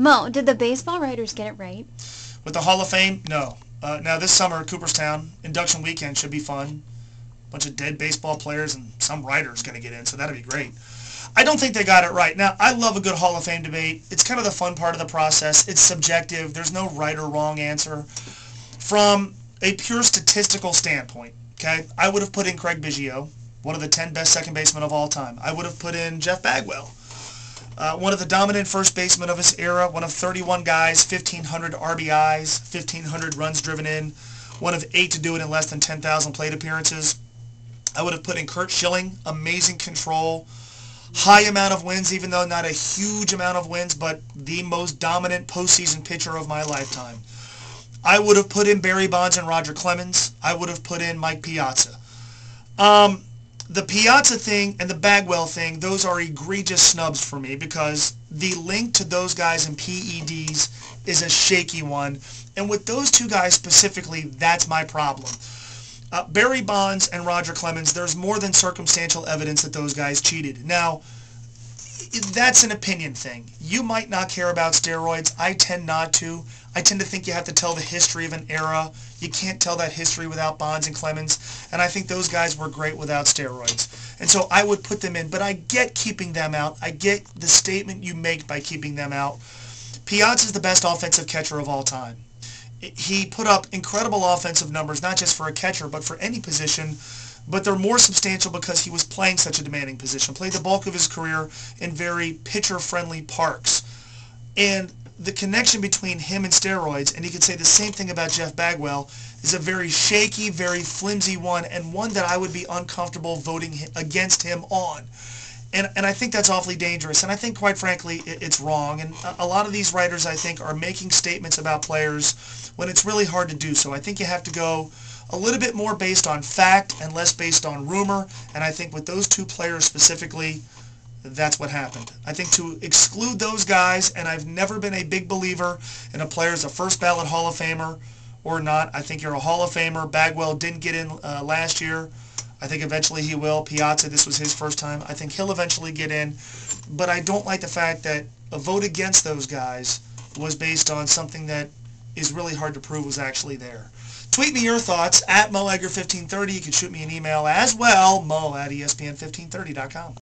Mo, did the baseball writers get it right? With the Hall of Fame, no. Now this summer, Cooperstown, induction weekend should be fun. Bunch of dead baseball players and some writers going to get in, so that'll be great. I don't think they got it right. Now, I love a good Hall of Fame debate. It's kind of the fun part of the process. It's subjective. There's no right or wrong answer. From a pure statistical standpoint, okay, I would have put in Craig Biggio, one of the 10 best second basemen of all time. I would have put in Jeff Bagwell, one of the dominant first basemen of his era, one of 31 guys, 1,500 RBIs, 1,500 runs driven in, one of 8 to do it in less than 10,000 plate appearances. I would have put in Curt Schilling, amazing control, high amount of wins, even though not a huge amount of wins, but the most dominant postseason pitcher of my lifetime. I would have put in Barry Bonds and Roger Clemens. I would have put in Mike Piazza. The Piazza thing and the Bagwell thing, those are egregious snubs for me because the link to those guys in PEDs is a shaky one. And with those two guys specifically, that's my problem. Barry Bonds and Roger Clemens, there's more than circumstantial evidence that those guys cheated. Now, that's an opinion thing. You might not care about steroids. I tend not to. I tend to think you have to tell the history of an era. You can't tell that history without Bonds and Clemens, and I think those guys were great without steroids. And so I would put them in, but I get keeping them out. I get the statement you make by keeping them out. Piazza is the best offensive catcher of all time. He put up incredible offensive numbers, not just for a catcher, but for any position, but they're more substantial because he was playing such a demanding position, played the bulk of his career in very pitcher-friendly parks. And the connection between him and steroids, and you could say the same thing about Jeff Bagwell, is a very shaky, very flimsy one, and one that I would be uncomfortable voting against him on. And I think that's awfully dangerous, and I think, quite frankly, it's wrong. And a lot of these writers, I think, are making statements about players when it's really hard to do so. I think you have to go a little bit more based on fact and less based on rumor, and I think with those two players specifically, that's what happened. I think to exclude those guys, and I've never been a big believer in a player as a first ballot Hall of Famer or not. I think you're a Hall of Famer. Bagwell didn't get in last year. I think eventually he will. Piazza, this was his first time. I think he'll eventually get in. But I don't like the fact that a vote against those guys was based on something that is really hard to prove was actually there. Tweet me your thoughts at MoEgger1530. You can shoot me an email as well, mo@ESPN1530.com.